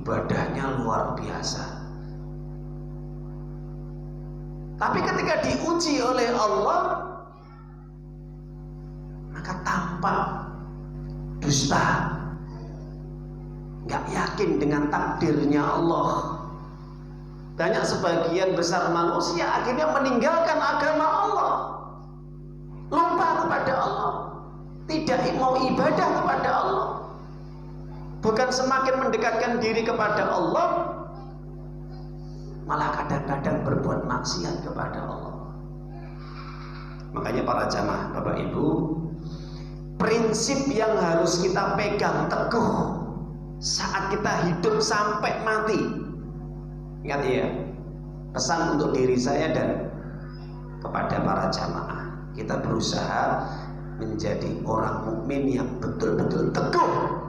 ibadahnya luar biasa. Tapi ketika diuji oleh Allah, maka tampak dusta, nggak yakin dengan takdirnya Allah. Banyak sebagian besar manusia akhirnya meninggalkan agama Allah, lupa kepada Allah, tidak mau ibadah kepada Allah. Bukan semakin mendekatkan diri kepada Allah, malah kadang-kadang berbuat maksiat kepada Allah. Makanya para jamaah Bapak Ibu, prinsip yang harus kita pegang teguh saat kita hidup sampai mati. Ingat ya, pesan untuk diri saya dan kepada para jamaah, kita berusaha menjadi orang mukmin yang betul-betul teguh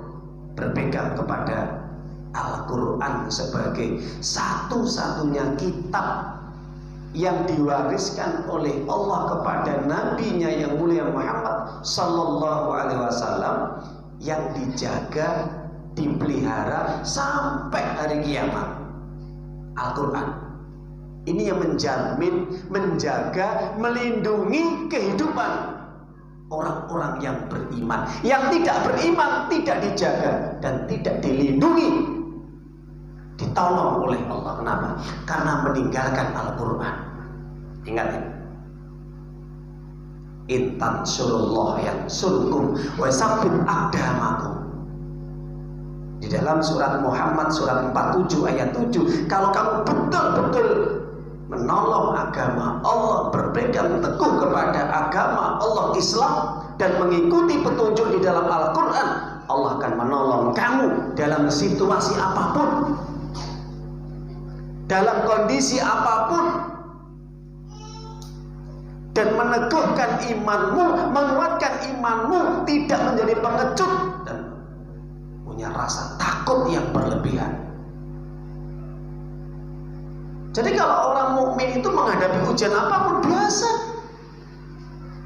berpegang kepada Al-Quran sebagai satu-satunya kitab yang diwariskan oleh Allah kepada nabinya yang mulia Muhammad Sallallahu Alaihi Wasallam, yang dijaga, dipelihara sampai hari kiamat. Al-Quran ini yang menjamin, menjaga, melindungi kehidupan orang-orang yang beriman. Yang tidak beriman tidak dijaga dan tidak dilindungi, ditolong oleh Allah. Kenapa? Karena meninggalkan Al-Quran. Ingat ini, intan surullah yang surkum wa sabbit aqdamakum. Di dalam surat Muhammad surat 47 ayat 7, kalau kamu betul-betul menolong agama Allah, berpegang teguh kepada agama Allah Islam dan mengikuti petunjuk di dalam Al-Quran, Allah akan menolong kamu dalam situasi apapun, dalam kondisi apapun, dan meneguhkan imanmu, menguatkan imanmu, tidak menjadi pengecut dan punya rasa takut yang berlebihan. Jadi kalau orang mukmin itu menghadapi ujian apapun biasa,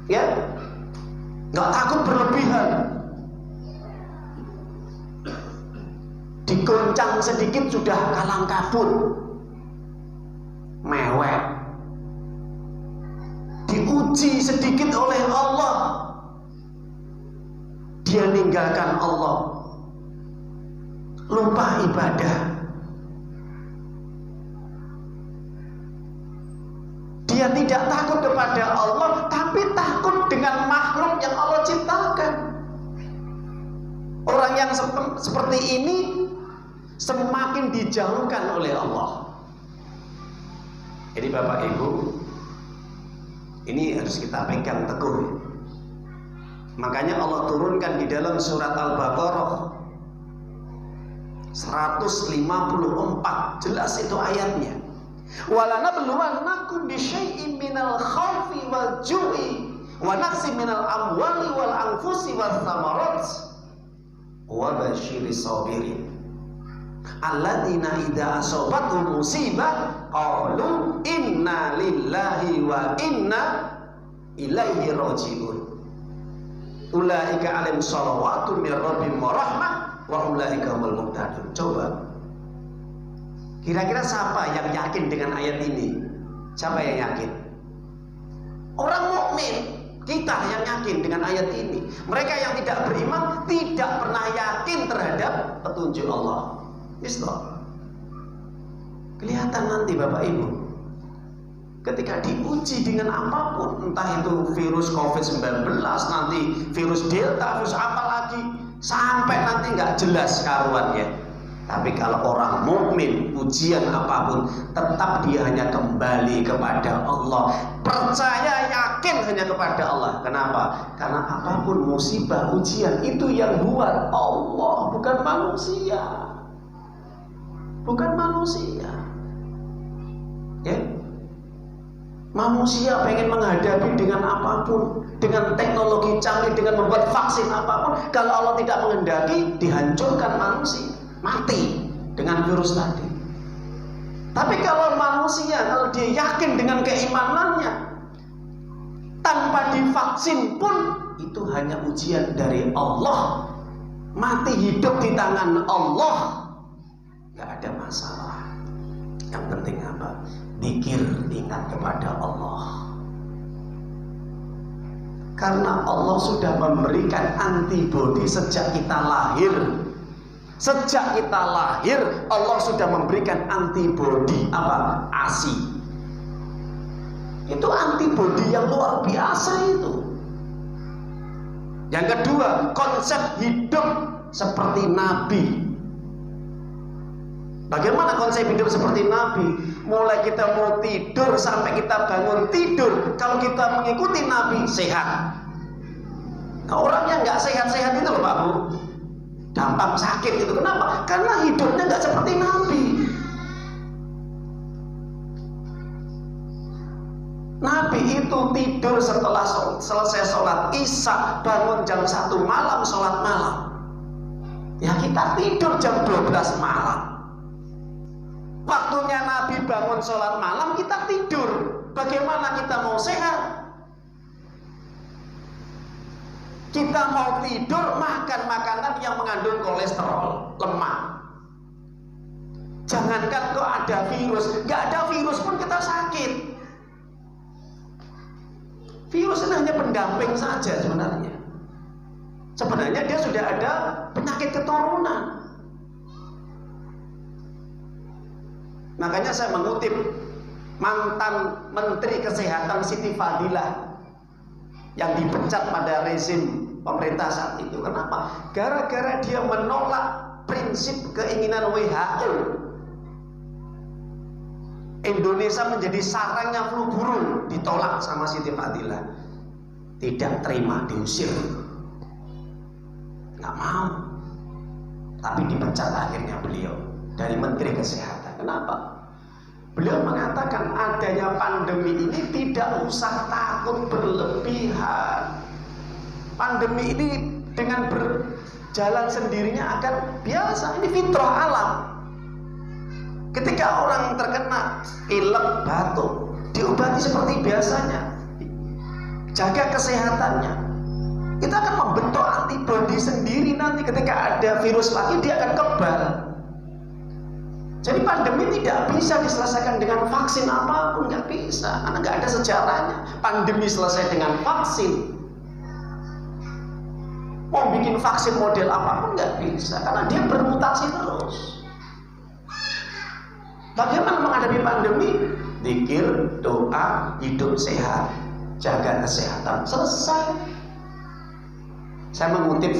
ya, nggak takut berlebihan. Digoncang sedikit sudah kalang kabut, mewek. Diuji sedikit oleh Allah, dia ninggalkan Allah, lupa ibadah. Dia tidak takut kepada Allah, tapi takut dengan makhluk yang Allah ciptakan. Orang yang seperti ini semakin dijauhkan oleh Allah. Jadi Bapak Ibu, ini harus kita pegang teguh. Makanya Allah turunkan di dalam surat Al-Baqarah 154, jelas itu ayatnya. Walanabluwannakum bisyai'in minal khawfi wal ju'i wa naqsin minal amwali wal anfusi was thamarat wa basyiris sabirin alladzina idza asabatuhum musibah qalu inna lillahi wa inna ilaihi raji'un ulaika alaihim shalawatun mir rabbihim wa rahmah wa ulaika humul muhtadun. Coba, kira-kira siapa yang yakin dengan ayat ini? Siapa yang yakin? Orang mukmin, kita yang yakin dengan ayat ini. Mereka yang tidak beriman tidak pernah yakin terhadap petunjuk Allah. Islam. Kelihatan nanti Bapak Ibu, ketika diuji dengan apapun, entah itu virus COVID-19, nanti virus Delta, virus apa lagi, sampai nanti nggak jelas karuannya. Tapi kalau orang mukmin, ujian apapun tetap dia hanya kembali kepada Allah, percaya yakin hanya kepada Allah. Kenapa? Karena apapun musibah, ujian itu yang buat Allah, bukan manusia. Bukan manusia. Ya. Manusia pengen menghadapi dengan apapun, dengan teknologi canggih, dengan membuat vaksin apapun, kalau Allah tidak menghendaki, dihancurkan manusia, mati dengan virus tadi. Tapi kalau manusia, kalau dia yakin dengan keimanannya, tanpa divaksin pun itu hanya ujian dari Allah, mati hidup di tangan Allah. nggak ada masalah. Yang penting apa? Zikir, ingat kepada Allah. Karena Allah sudah memberikan antibodi sejak kita lahir. Sejak kita lahir, Allah sudah memberikan antibodi apa? ASI. Itu antibodi yang luar biasa itu. Yang kedua, konsep hidup seperti Nabi. Bagaimana konsep hidup seperti Nabi? Mulai kita mau tidur sampai kita bangun tidur, kalau kita mengikuti Nabi, sehat. Nah, orang yang nggak sehat-sehat itu loh Pak Bu, gampang sakit itu. Kenapa? Karena hidupnya nggak seperti Nabi. Nabi itu tidur setelah selesai sholat Isya, bangun jam 1 malam, sholat malam. Ya kita tidur jam 12 malam. Waktunya Nabi bangun sholat malam, kita tidur. Bagaimana kita mau sehat? Kita mau tidur, makan makanan yang mengandung kolesterol, lemak. Jangankan kok ada virus, nggak ada virus pun kita sakit. Virus ini hanya pendamping saja sebenarnya. Sebenarnya dia sudah ada penyakit keturunan. Makanya saya mengutip mantan Menteri Kesehatan Siti Fadilah yang dipecat pada rezim pemerintah saat itu. Kenapa? Gara-gara dia menolak prinsip keinginan WHO. Indonesia menjadi sarangnya flu burung, ditolak sama Siti Fadilah. Tidak terima, diusir. Nggak mau. Tapi dipecat akhirnya beliau dari Menteri Kesehatan. Kenapa? Beliau mengatakan adanya pandemi ini tidak usah takut berlebihan. Pandemi ini dengan berjalan sendirinya akan biasa. Ini fitrah alam. Ketika orang terkena pilek, batuk, diobati seperti biasanya. Jaga kesehatannya. Kita akan membentuk antibodi sendiri nanti ketika ada virus lagi dia akan kebal. Jadi pandemi tidak bisa diselesaikan dengan vaksin apapun, nggak bisa, karena nggak ada sejarahnya. Pandemi selesai dengan vaksin. Mau bikin vaksin model apapun nggak bisa, karena dia bermutasi terus. Bagaimana menghadapi pandemi? Zikir, doa, hidup sehat, jaga kesehatan, selesai. Saya mengutip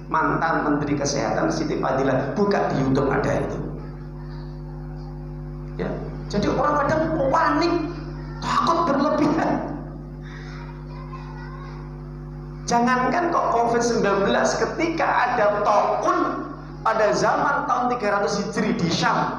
mantan Menteri Kesehatan Siti Fadilah, buka di YouTube ada itu. Ya, jadi orang kadang panik, takut berlebihan. Jangankan kok COVID-19, ketika ada taun pada zaman tahun 300 Hijri di Syam,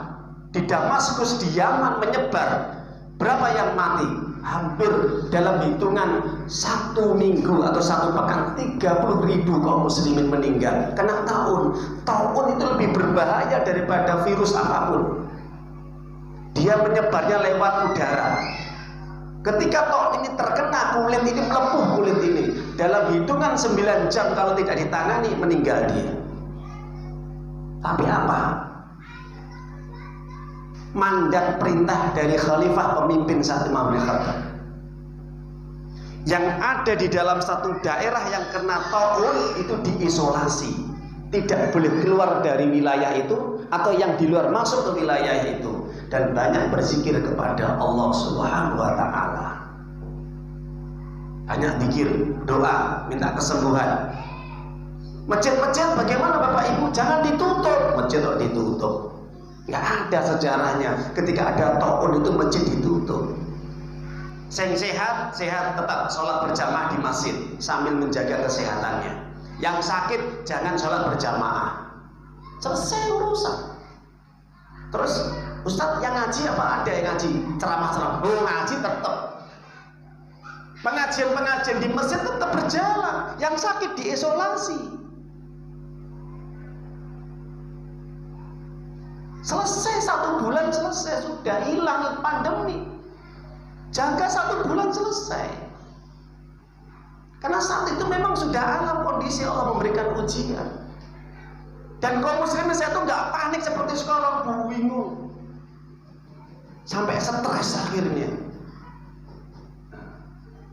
di Damaskus, di Yaman menyebar. Berapa yang mati? Hampir dalam hitungan 1 minggu atau 1 pekan 30.000 kaum muslimin meninggal kena taun. Taun itu lebih berbahaya daripada virus apapun. Dia menyebarnya lewat udara. Ketika taun ini terkena, kulit ini melepuh, kulit ini dalam hitungan 9 jam kalau tidak ditangani meninggal dia. Tapi apa? Mandat perintah dari khalifah pemimpin saat Imam bin Khattab yang ada di dalam satu daerah yang kena taun itu diisolasi, tidak boleh keluar dari wilayah itu, atau yang di luar masuk ke wilayah itu, dan banyak berzikir kepada Allah Subhanahu wa Ta'ala. Banyak zikir, doa, minta kesembuhan. Masjid-masjid bagaimana Bapak Ibu? Jangan ditutup. Masjid kok ditutup? Nggak ada sejarahnya. Ketika ada taun itu masjid ditutup. Yang sehat, sehat tetap sholat berjamaah di masjid sambil menjaga kesehatannya. Yang sakit jangan sholat berjamaah. Selesai urusan. Terus Ustadz yang ngaji apa? Ada yang ngaji ceramah-ceramah. Oh, ngaji tetap. Pengajian-pengajian di masjid tetap berjalan. Yang sakit diisolasi. Selesai 1 bulan, selesai, sudah hilang pandemi. Jaga 1 bulan selesai. Karena saat itu memang sudah alam kondisi Allah memberikan ujian. Dan kaum muslimin saya tuh nggak panik seperti sekarang, bingung, sampai stres akhirnya.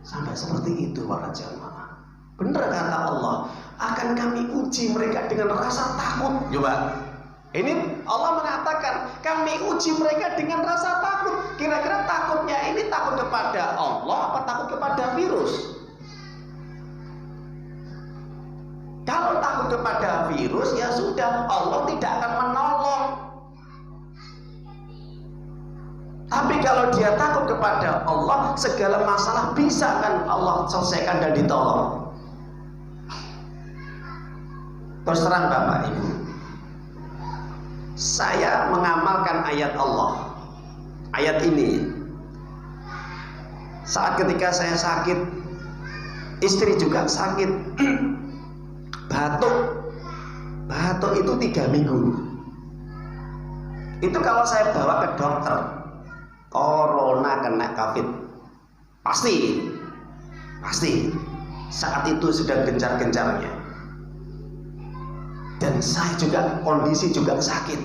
Sampai seperti itu para jamaah. Benar kata Allah, akan kami uji mereka dengan rasa takut. Coba, ini Allah mengatakan kami uji mereka dengan rasa takut. Kira-kira takutnya ini takut kepada Allah apa takut kepada virus? Kalau takut kepada virus, ya sudah, Allah tidak akan menolong. Tapi kalau dia takut kepada Allah, segala masalah bisa kan Allah selesaikan dan ditolong. Terus terang Bapak Ibu, saya mengamalkan ayat Allah. Ayat ini saat ketika saya sakit, istri juga sakit, batuk itu 3 minggu. Itu kalau saya bawa ke dokter, corona kena COVID, pasti saat itu sedang gencar-gencarnya. Dan saya juga kondisi juga sakit,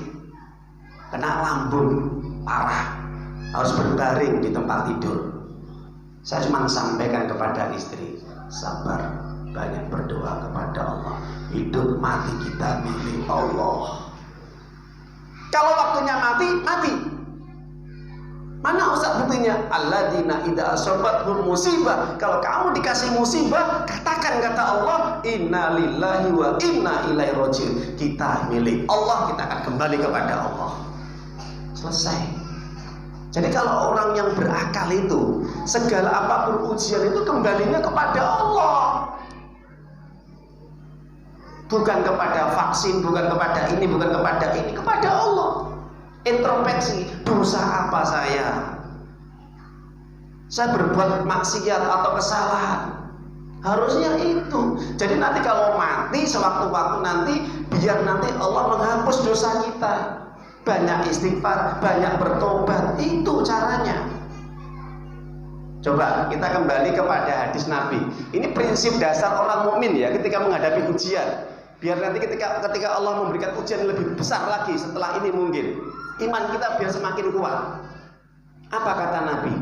kena lambung parah, harus berbaring di tempat tidur. Saya cuma sampaikan kepada istri, sabar, banyak berdoa kepada Allah. Hidup mati kita milik Allah. Kalau waktunya mati. Mana Ustaz buktinya? Alladzina idza asabathum musibah. Kalau kamu dikasih musibah, katakan kata Allah, inna lillahi wa inna ilaihi raji'un. Kita milik Allah, kita akan kembali kepada Allah. Selesai. Jadi kalau orang yang berakal itu, segala apapun ujian itu kembalinya kepada Allah. Bukan kepada vaksin, bukan kepada ini, bukan kepada ini, kepada Allah. Introspeksi, dosa apa saya? Saya berbuat maksiat atau kesalahan. Harusnya itu. Jadi nanti kalau mati sewaktu-waktu nanti, biar nanti Allah menghapus dosa kita. Banyak istighfar, banyak bertobat, itu caranya. Coba kita kembali kepada hadis Nabi. Ini prinsip dasar orang mukmin ya, ketika menghadapi ujian. Biar nanti ketika Allah memberikan ujian lebih besar lagi setelah ini mungkin, iman kita biar semakin kuat. Apa kata Nabi?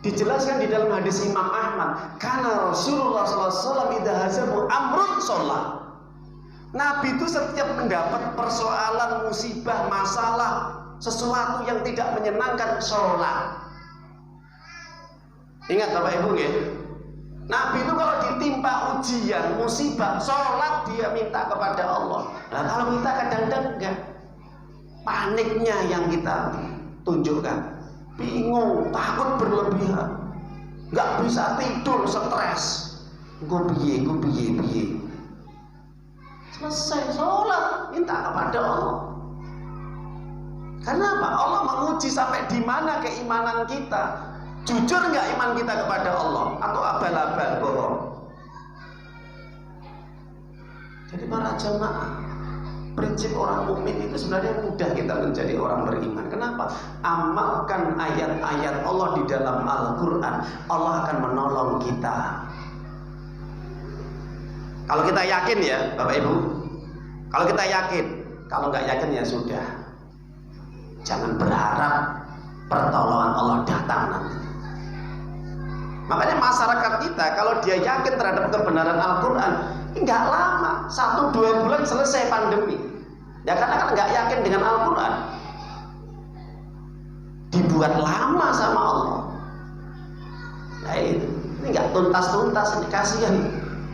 Dijelaskan di dalam hadis Imam Ahmad, karena Rasulullah SAW idza hazabu amrun sholat. Nabi itu setiap mendapat persoalan, musibah, masalah, sesuatu yang tidak menyenangkan, sholat. Ingat Bapak Ibu ya, Nabi itu kalau ditimpa ujian, musibah, sholat dia minta kepada Allah. Nah kalau kita kadang-kadang enggak, paniknya yang kita tunjukkan, bingung, takut berlebihan, nggak bisa tidur, stres, gue piye. Selesai sholat, minta kepada Allah. Karena apa? Allah menguji sampai di mana keimanan kita. Jujur nggak iman kita kepada Allah atau abal-abal bohong? Jadi para jamaah, prinsip orang mukmin itu sebenarnya mudah kita menjadi orang beriman. Kenapa? Amalkan ayat-ayat Allah di dalam Al-Quran, Allah akan menolong kita. Kalau kita yakin ya Bapak Ibu, kalau kita yakin, kalau nggak yakin ya sudah, jangan berharap pertolongan Allah datang nanti. Makanya masyarakat kita kalau dia yakin terhadap kebenaran Al-Quran, nggak lama, 1-2 bulan selesai pandemi. Ya karena kan nggak yakin dengan Al-Quran, dibuat lama sama Allah. Nah ini nggak tuntas-tuntas, ini kasihan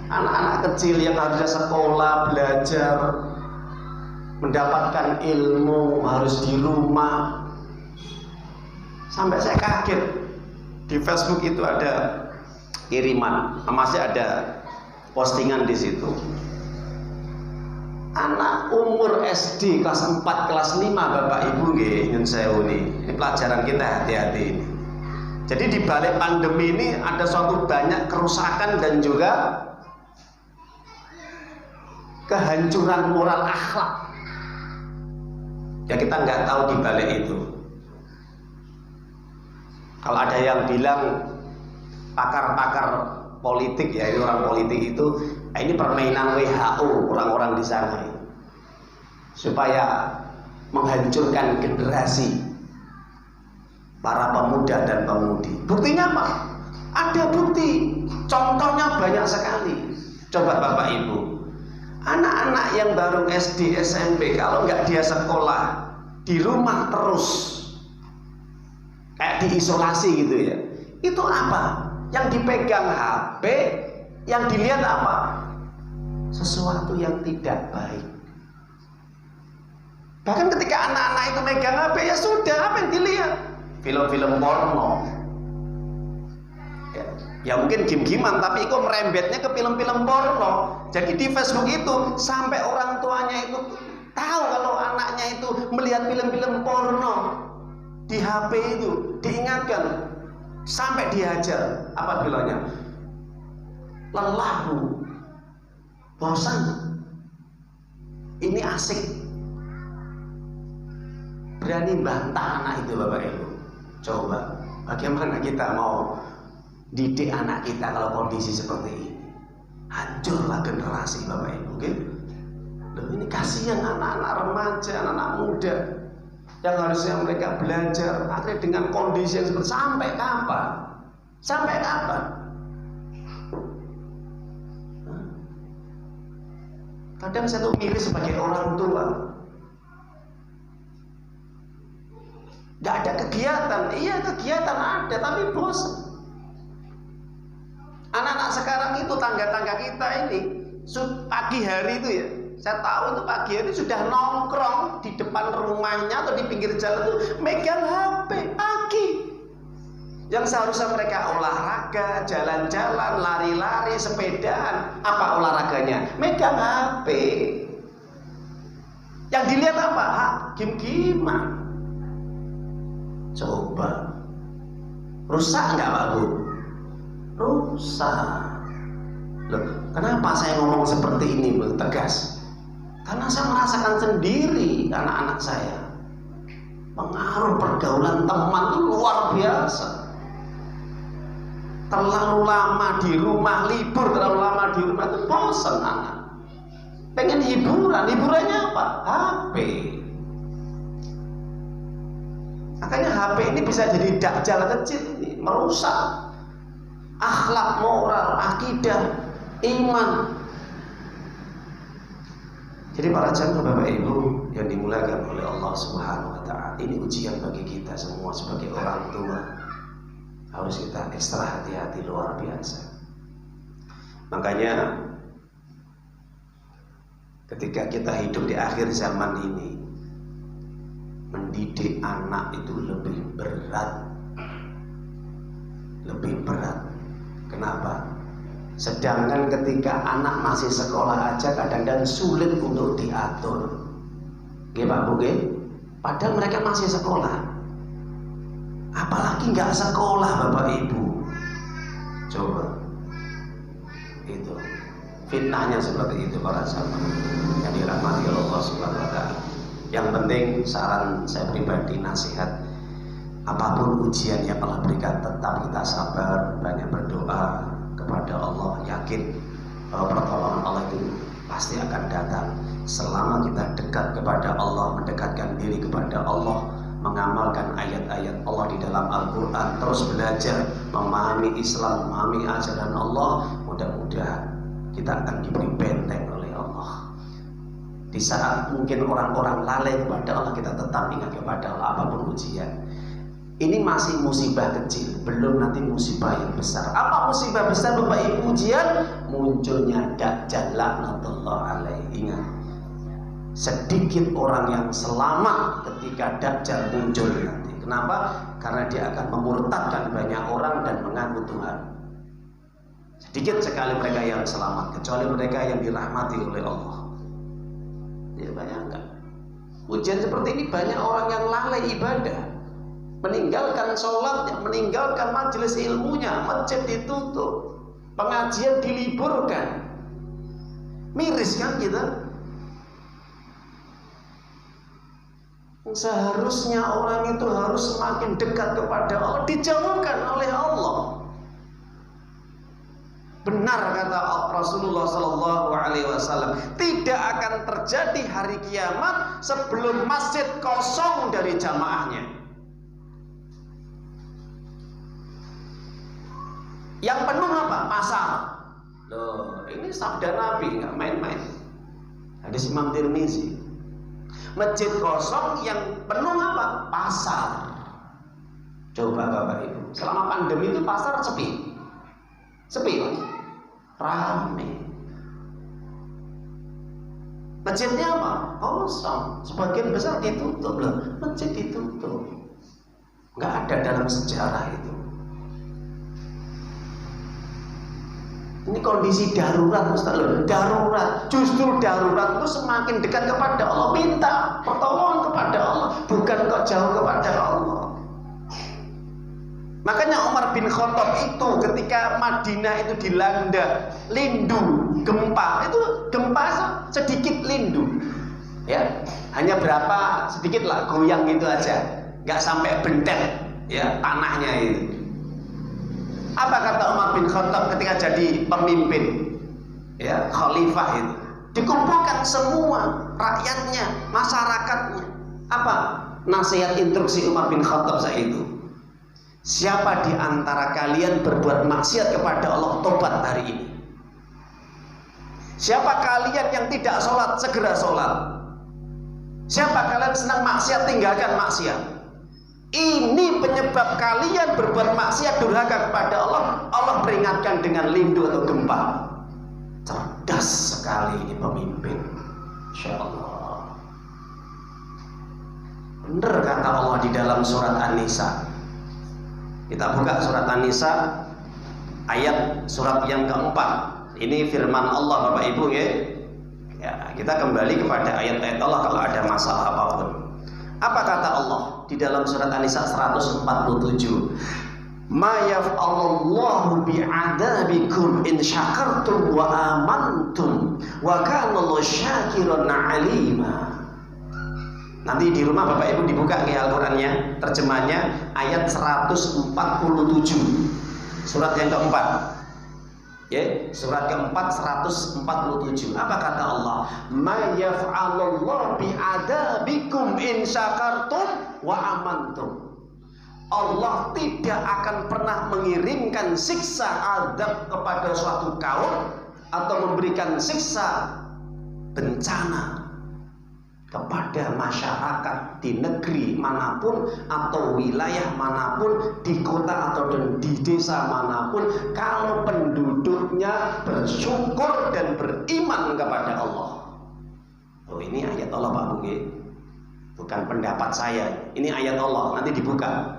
anak-anak kecil yang harusnya sekolah, belajar, mendapatkan ilmu, harus di rumah. Sampai saya kaget, di Facebook itu ada kiriman, masih ada postingan di situ. Anak umur SD kelas 4, kelas 5 Bapak Ibu nggih, nyun sewu ini pelajaran kita, hati-hati ini. Jadi di balik pandemi ini ada suatu banyak kerusakan dan juga kehancuran moral akhlak. Ya kita nggak tahu di balik itu. Kalau ada yang bilang pakar-pakar politik ya, ini orang politik itu, ini permainan WHO orang-orang di sana. supaya menghancurkan generasi para pemuda dan pemudi. Buktinya apa? Ada bukti, contohnya banyak sekali. Coba Bapak Ibu, anak-anak yang baru SD, SMP, kalau nggak dia sekolah, di rumah terus, kayak diisolasi gitu ya, itu apa? Yang dipegang HP, yang dilihat apa? Sesuatu yang tidak baik. Bahkan ketika anak-anak itu megang HP, ya sudah, apa yang dilihat? Film-film porno. Ya mungkin game-gamean, tapi kok merembetnya ke film-film porno. Jadi di Facebook itu sampai orang tuanya itu tahu kalau anaknya itu melihat film-film porno di HP itu, diingatkan sampai dihajar. Apa bilangnya? Lelahu, bosan, ini asik. Berani bantah anak itu Bapak Ibu. Coba bagaimana kita mau didik anak kita kalau kondisi seperti ini? Hancurlah generasi Bapak Ibu. Okay? Loh, ini kasihan anak-anak remaja, anak-anak muda yang harusnya mereka belajar, akhirnya dengan kondisi yang seperti sampai kapan? Sampai kapan? Kadang saya tuh miris sebagai orang tua. Gak ada kegiatan. Iya, kegiatan ada, tapi bosan. Anak-anak sekarang itu, tangga-tangga kita ini, pagi hari itu ya, saya tahu itu pagi hari sudah nongkrong di depan rumahnya atau di pinggir jalan itu megang HP pagi. Yang seharusnya mereka olahraga, jalan-jalan, lari-lari, sepedaan, apa olahraganya? Megang HP. Yang dilihat apa? Game-gamean. Coba, rusak nggak Pak Bu? Rusak. Loh, kenapa saya ngomong seperti ini Bu? Tegas? Karena saya merasakan sendiri anak-anak saya. Pengaruh pergaulan teman itu luar biasa. Terlalu lama di rumah, libur terlalu lama di rumah itu bosan anak. Pengen hiburan, hiburannya apa? HP. Makanya HP ini bisa jadi dakjal kecil ini, merusak akhlak, moral, akidah, iman. Jadi para jamaah Bapak Ibu yang dimuliakan oleh Allah Subhanahu wa taala, ini ujian bagi kita semua sebagai orang tua. Harus kita ekstra hati-hati luar biasa. Makanya ketika kita hidup di akhir zaman ini, mendidik anak itu lebih berat. Lebih berat. Kenapa? Sedangkan ketika anak masih sekolah aja kadang-kadang sulit untuk diatur. Nggih Pak Bu nggih? Padahal mereka masih sekolah. Apalagi nggak sekolah Bapak Ibu. Coba. Itu fitnahnya seperti itu para sahabat yang dirahmati Allah Subhanahu wa taala. Yang penting saran saya pribadi, nasihat, apapun ujian yang Allah berikan tetap kita sabar, banyak berdoa kepada Allah, yakin bahwa pertolongan Allah itu pasti akan datang selama kita dekat kepada Allah, mendekatkan diri kepada Allah, mengamalkan ayat-ayat Allah di dalam Al-Quran, terus belajar memahami Islam, memahami ajaran Allah. Mudah-mudahan kita akan diberi benteng oleh Allah. Di saat mungkin orang-orang lalai kepada Allah, kita tetap ingat kepada Allah apapun ujian. Ini masih musibah kecil, belum nanti musibah yang besar. Apa musibah besar Bapak Ibu? Ujian munculnya Dajjal laknatullah alaihi. Ingat, sedikit orang yang selamat ketika Dajjal muncul nanti. Kenapa? Karena dia akan memurtadkan banyak orang dan mengaku Tuhan. Sedikit sekali mereka yang selamat, kecuali mereka yang dirahmati oleh Allah. Ya bayangkan, ujian seperti ini banyak orang yang lalai ibadah, meninggalkan sholat, meninggalkan majelis ilmunya, masjid ditutup, pengajian diliburkan. Miris kan kita? Seharusnya orang itu harus semakin dekat kepada Allah, dijauhkan oleh Allah. Benar kata Rasulullah Sallallahu Alaihi Wasallam, tidak akan terjadi hari kiamat sebelum masjid kosong dari jamaahnya. Yang penuh apa? Pasar. Loh, ini sabda Nabi, nggak main-main. Hadis Imam Tirmizi. Masjid kosong yang penuh apa? Pasar. Coba Bapak Ibu, selama pandemi itu pasar sepi, sepi, rame. Masjidnya apa? Kosong. Sebagian besar ditutup loh. Masjid ditutup. Nggak ada dalam sejarah itu. Ini kondisi darurat, Ustaz loh. Darurat. Justru darurat itu semakin dekat kepada Allah. Minta pertolongan kepada Allah, bukan kok jauh kepada Allah. Makanya Umar bin Khattab itu ketika Madinah itu dilanda lindu, gempa, itu gempa sedikit lindu, ya, hanya berapa sedikit lah, goyang gitu aja, nggak sampai bentet, ya, tanahnya itu. Apa kata Umar bin Khattab ketika jadi pemimpin, ya, khalifah itu? Dikumpulkan semua rakyatnya, masyarakatnya. Apa nasihat instruksi Umar bin Khattab saat itu? Siapa di antara kalian berbuat maksiat kepada Allah, tobat hari ini. Siapa kalian yang tidak sholat, segera sholat. Siapa kalian senang maksiat, tinggalkan maksiat. Ini penyebab kalian berbuat maksiat, durhaka kepada Allah. Allah peringatkan dengan lindu atau gempa. Cerdas sekali ini pemimpin, Insya Allah. Benar kata Allah di dalam surat An-Nisa. Kita buka surat An-Nisa ayat surat yang keempat. Ini firman Allah Bapak Ibu ya. Ya, kita kembali kepada ayat-ayat Allah kalau ada masalah apapun. Apa kata Allah di dalam surat An-Nisa 147? Ma yaf'alullahu bi'adabikum in syakartum wa amantum wa kana Allahu syakiran 'alima. Nanti di rumah Bapak Ibu dibuka ke Al-Qur'annya, terjemahnya ayat 147. Surat yang keempat. Ya, surat keempat 147. Apa kata Allah? Ma yaf'alullahu bi'adabikum in syakartum wa amantum. Allah tidak akan pernah mengirimkan siksa azab kepada suatu kaum atau memberikan siksa bencana kepada masyarakat di negeri manapun atau wilayah manapun, di kota atau di desa manapun, kalau penduduknya bersyukur dan beriman kepada Allah. Oh, ini ayat Allah Pak Buge, bukan pendapat saya. Ini ayat Allah, nanti dibuka.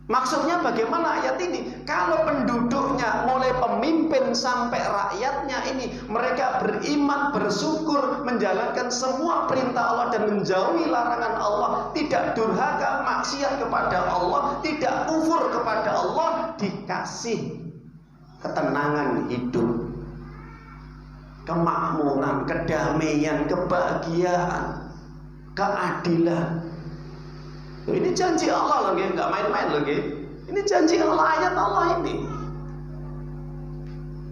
Maksudnya bagaimana ayat ini? Kalau penduduknya mulai pemimpin sampai rakyatnya ini mereka beriman, bersyukur, menjalankan semua perintah Allah dan menjauhi larangan Allah, tidak durhaka, maksiat kepada Allah, tidak kufur kepada Allah, dikasih ketenangan hidup, kemakmuran, kedamaian, kebahagiaan, keadilan. Ini janji Allah lagi, nggak main-main lagi. Ini janji Allah, ayat Allah ini.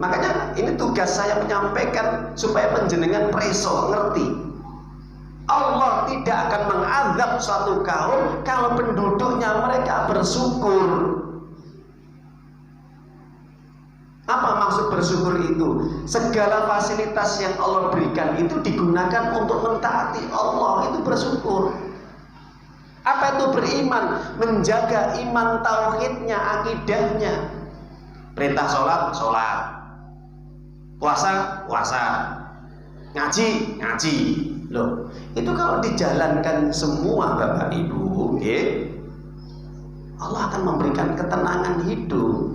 Makanya ini tugas saya menyampaikan supaya penjenengan preso ngerti. Allah tidak akan mengazab suatu kaum kalau penduduknya mereka bersyukur. Apa maksud bersyukur itu? Segala fasilitas yang Allah berikan itu digunakan untuk mentaati Allah, itu bersyukur. Apa itu beriman? Menjaga iman tauhidnya, akidahnya. Perintah sholat, sholat. Puasa, puasa. Ngaji, ngaji. Loh, itu kalau dijalankan semua Bapak Ibu, Allah akan memberikan ketenangan hidup.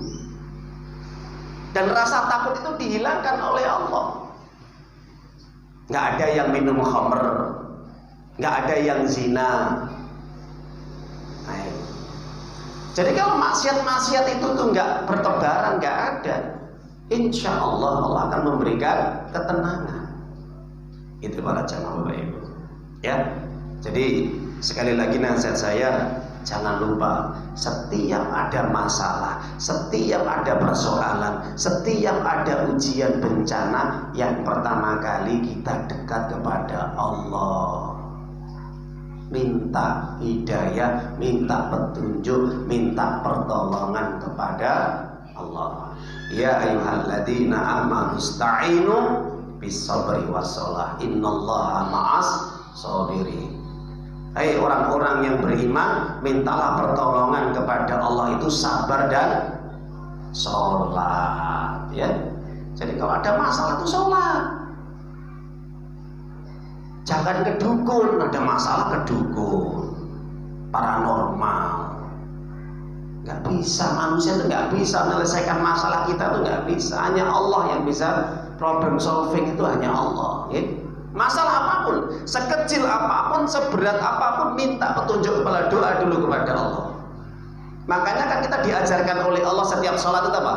Dan rasa takut itu dihilangkan oleh Allah. Nggak ada yang minum khamr, nggak ada yang zina. Jadi kalau maksiat-maksiat itu tuh nggak bertebaran, nggak ada, insya Allah Allah akan memberikan ketenangan. Itu para jamaah Bapak Ibu. Ya, jadi sekali lagi nasihat saya, Jangan lupa, setiap ada masalah, setiap ada persoalan, setiap ada ujian bencana, yang pertama kali kita dekat kepada Allah. Minta hidayah, minta petunjuk, minta pertolongan kepada Allah. Ya ayyuhalladzina amanu ista'inu bis-sabri was-shalah, innallaha ma'as sabirin. Hai orang-orang yang beriman, mintalah pertolongan kepada Allah, itu sabar dan sholat, ya. Jadi kalau ada masalah itu sholat. Jangan ke dukun, ada masalah ke dukun, paranormal. Nggak bisa, manusia itu nggak bisa menyelesaikan masalah kita, itu nggak bisa. Hanya Allah yang bisa. Problem solving itu hanya Allah, ya. Masalah apapun, sekecil apapun, seberat apapun, minta petunjuk kepada doa dulu kepada Allah. Makanya kan kita diajarkan oleh Allah setiap sholat itu apa?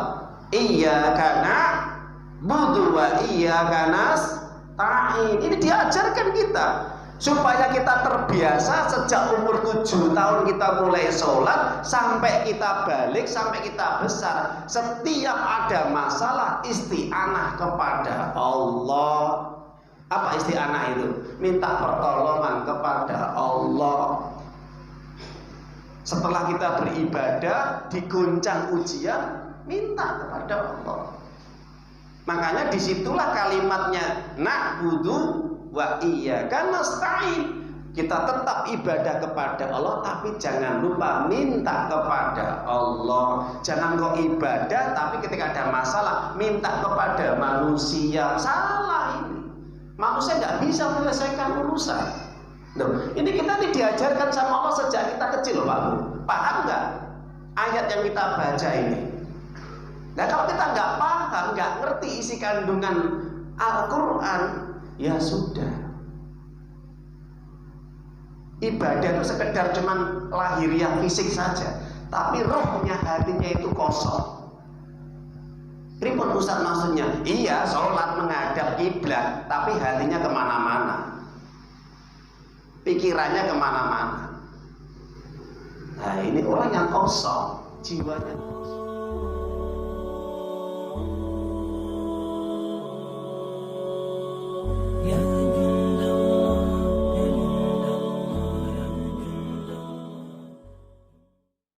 Iyyaka na'budu wa iyyaka nasta'in. Ini diajarkan kita supaya kita terbiasa sejak umur 7 tahun kita mulai sholat sampai kita balik, sampai kita besar. Setiap ada masalah, isti'anah kepada Allah. Apa isti'anah itu? Minta pertolongan kepada Allah. Setelah kita beribadah, diguncang ujian, minta kepada Allah. Makanya disitulah kalimatnya na'budu wa iyyaka nasta'in. Kita tetap ibadah kepada Allah, tapi jangan lupa minta kepada Allah. Jangan kok ibadah, tapi ketika ada masalah minta kepada manusia. Salah ini. Manusia nggak bisa menyelesaikan urusan. Loh, ini kita diajarkan sama Allah sejak kita kecil, Pak Bu. Paham nggak ayat yang kita baca ini? Nah, kalau kita nggak paham, nggak ngerti isi kandungan Al-Quran, ya sudah. Ibadah itu sekedar cuman lahiriah fisik saja, tapi rohnya, hatinya itu kosong. Pripun Ustaz maksudnya? Iya, sholat menghadap kiblat, tapi hatinya kemana-mana, pikirannya kemana-mana. Nah, ini orang yang kosong, jiwanya kosong.